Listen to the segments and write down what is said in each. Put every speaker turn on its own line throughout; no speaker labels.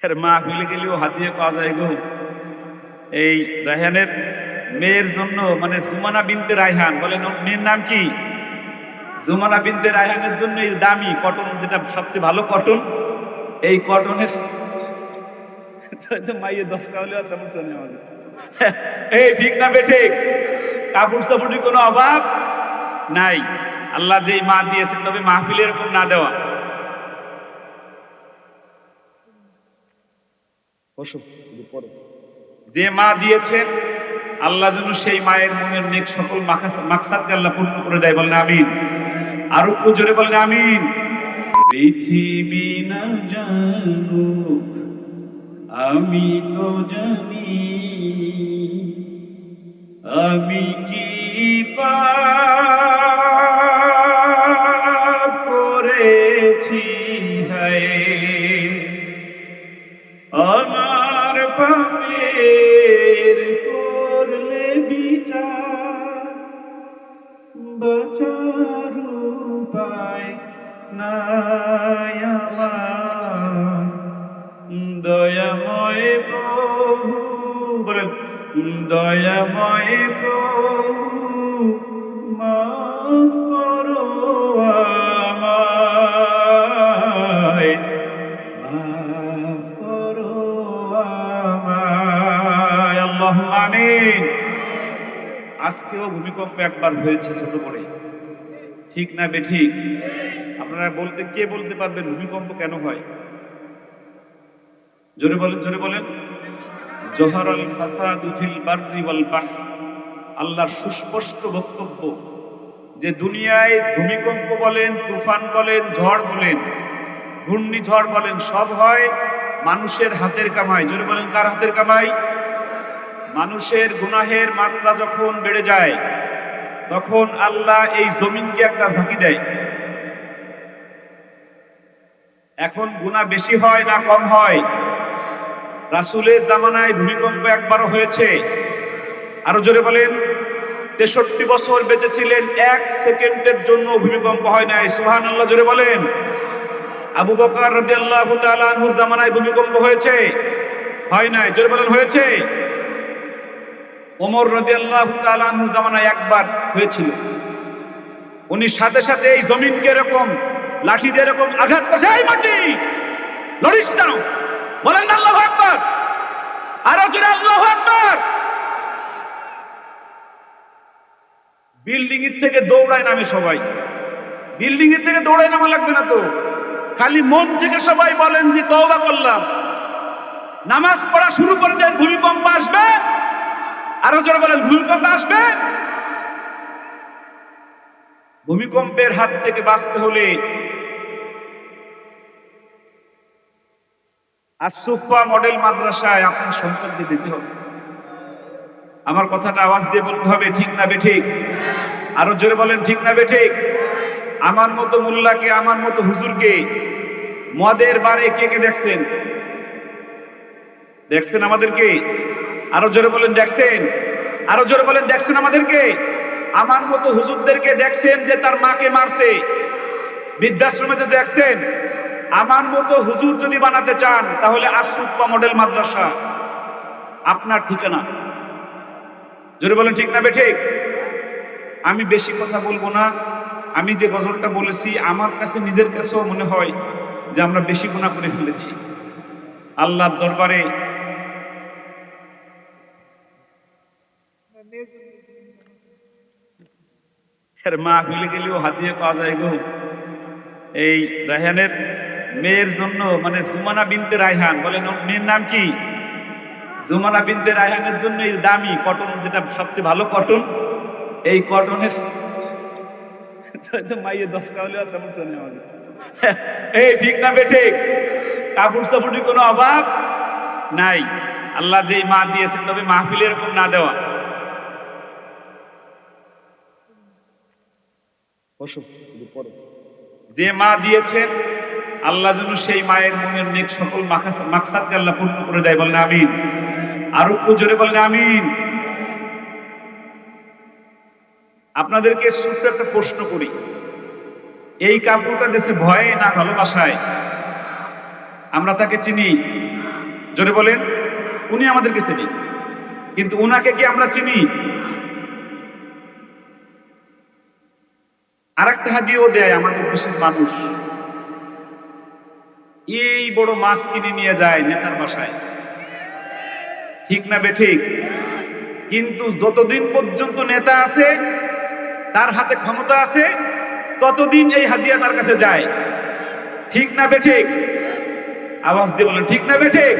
আর মাহফিলে গেলেও হাতিয়ে পাওয়া যায় গো। এই রায়হানের মেয়ের জন্য মানে জুমানা বিনতে রায়হান, বলেন ওর মেয়ের নাম কি? জুমানা বিনতে রায়হানের জন্য এই দামি কটন, যেটা সবচেয়ে ভালো কটন, এই কটনের মাইয়ে 10 হলে আর সমস্যা নেই আমাদের। এই ঠিক না বেঠিক? কাপড় চাপড়ের কোনো অভাব নাই। আল্লাহ যেই মা দিয়েছেন, তবে মাহফিলে এরকম না দেওয়া। যে মা দিয়েছেন আল্লাহ যেন সেই মায়ের মনের নেক সকল মাকসাদকে আল্লাহ পূর্ণ করে দেয়, বলেন আমিন। আর একটু জোরে বলেন আমিন। পৃথিবী না জানুক আমি তো জানি, আমি কি পাপ করেছি হায়, আমার পাপের করলে বিচার, বাঁচার উপায় নাই আমার, দয়াময় প্রভু, বলেন দয়াময় প্রভু মাফ করো আমায়, মাফ করো আমায়, আল্লাহুম্মা আমিন। আজকেও ভূমিকম্প একবার হয়েছে ছোট করে, ঠিক না বেঠিক? আপনারা কে বলতে পারবেন ভূমিকম্প কেন হয়? জোরে বলেন, জোরে বলেন। জোহরাল ফাসাদু ফিল বাররি ওয়াল বাহর, আল্লাহর সুস্পষ্ট বক্তব্য যে দুনিয়ায় ভূমিকম্প বলেন, তুফান বলেন, ঝড় বলেন, ঘূর্ণিঝড় বলেন, সব হয় মানুষের হাতের কামাই। জোরে বলেন কার হাতের কামাই? মানুষের গুনাহের মাত্রা যখন বেড়ে যায়, তখন আল্লাহ এই জমিনকে একটা ঝাঁকি দেয়। এখন গুনাহ বেশি হয় না কম হয়? রাসূলের জামানায় ভূমিকম্প একবারও হয়েছে? আরো জোরে বলেন। 63 বছর বেঁচে ছিলেন, 1 সেকেন্ডের জন্য ভূমিকম্প হয় নাই। সুবহানাল্লাহ, জোরে বলেন। আবু বকর রাদিয়াল্লাহু তাআলা আনহুর জামানায় ভূমিকম্প হয়েছে? হয় নাই। জোরে বলেন হয়েছে? ওমর রাদিয়াল্লাহু তাআলা আনহুর জামানায় একবার হয়েছিল। উনি সাথে সাথে এই জমিনকে এরকম লাঠি দিয়ে এরকম আঘাত করছে, এই মাটি লড়িস কেন? বলেন আল্লাহু আকবার। আরো জোরে আল্লাহু আকবার। বিল্ডিং এর থেকে দৌড়ায় নামে সবাই। বিল্ডিং এর থেকে দৌড়ায় নামা লাগবে না তো, খালি মন থেকে সবাই বলেন যে তওবা করলাম, নামাজ পড়া শুরু করে দেন, ভূমিকম্প আসবে। আরো জোরে বলেন ভূমিকম্প আসবে। ভূমিকম্পের হাত থেকে বাঁচতে হলে আসুফা মডেল মাদ্রাসায় আপনার সন্তানকে দিতে হবে। আমার কথাটা আওয়াজ দিয়ে বলতে হবে, ঠিক না বেঠিক? আরো জোরে বলেন ঠিক না বেঠিক? আমার মতো মোল্লাকে, আমার মতো হুজুরকে মদের বারে কে কে দেখছেন? দেখছেন আমাদেরকে? আরো জোরে বলেন দেখছেন? আরো জোরে বলেন দেখছেন আমাদেরকে? আমার মতো হুজুরদেরকে দেখছেন যে তার মাকে মারছে, বৃদ্ধাশ্রমে দেখছেন? আমার মতো হুজুর যদি বানাতে চান, তাহলে আসুফা মডেল মাদ্রাসা আপনার ঠিকানা। জোরে বলেন ঠিক না বেঠিক? আমি বেশি কথা বলবো না। আমি যে গজলটা বলেছি, আমার কাছে নিজের কাছেও মনে হয় যে আমরা বেশি গুনাহ করে ফেলেছি। আল্লাহর দরবারে মাহফিলে গেলেও হাতিয়ে পাওয়া যায় গো। এই রায়হানের মেয়ের জন্য মানে জুমানা বিনতে রায়হান, বলেন ওর মেয়ের নাম কি? জুমানা বিনতে রায়হানের জন্য এই দামি কটন, যেটা সবচেয়ে ভালো কটন, এই কটনের মাইয়ে 10 হলে আর সমস্যা নেই আমাদের। এই ঠিক না বেঠিক? কাপড় চাপড়ের কোনো অভাব নাই। আল্লাহ যেই মা দিয়েছেন, তবে মাহফিলে এরকম না দেওয়া। যে মা দিয়েছেন আল্লাহ যেন সেই মায়ের মনের নেক সকল মাকসাদকে আল্লাহ পূর্ণ করে দেয়, বলেন আমিন। আর একটু জোরে বলেন আমিন। আপনাদেরকে ছোট্ট একটা প্রশ্ন করি, এই কাপড়টা দেশে ভয়ে না ভালোবাসায়? আমরা তাকে চিনি? জোরে বলেন। উনি আমাদেরকে চিনি, কিন্তু উনাকে কি আমরা চিনি? আরেকটা হাদিয়াও দেয় আমাদের দেশের মানুষ। এই বড় মাছ কিনে নিয়ে যায় নেতার বাসায়, ঠিক না বেঠিক? কিন্তু যতদিন পর্যন্ত নেতা আছে, তার হাতে ক্ষমতা আছে, ততদিন এই হাদিয়া তার কাছে যায়, ঠিক না বেঠিক? আওয়াজ দিয়ে বলেন ঠিক না বেঠিক?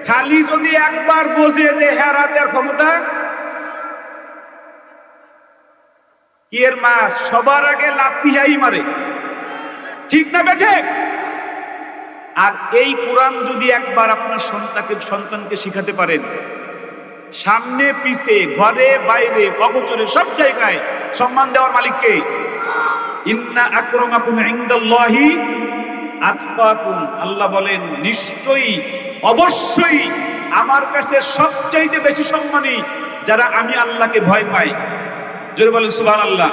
খালি যদি একবার বোঝে যে হ্যাঁ হাতে আর ক্ষমতা, কি এর মাছ সবার আগে লাথিয়াই মারে, ঠিক না বেঠিক? আর এই কোরআন যদি একবার আপনার সন্তানকে শিখাতে পারেন, সামনে পিছে ঘরে বাইরে অগোচরে সব জায়গায় সম্মান দেওয়ার মালিককে। ইন্না আকরামাকুম ইনদাল্লাহি আতকাকুম, আল্লাহ বলেন নিশ্চয়ই অবশ্যই আমার কাছে সবচাইতে বেশি সম্মানী যারা আমি আল্লাহকে ভয় পাই। জোরে বলেন সুবহানাল্লাহ।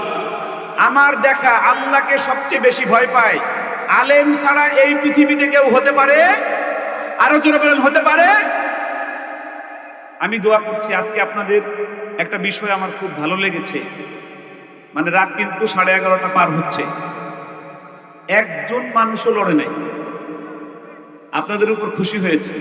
আমার দেখা আল্লাহকে সবচেয়ে বেশি ভয় পায়। আলেম ছাড়া এই পৃথিবীতে কেউ হতে পারে? আরো জোরে বলেন হতে পারে? আমি দোয়া করছি আজকে আপনাদের একটা বিষয় আমার খুব ভালো লেগেছে। মানে রাত কিন্তু 11:30 পার হচ্ছে, একজন মানুষও লড়ে নাই, আপনাদের উপর খুশি হয়েছে।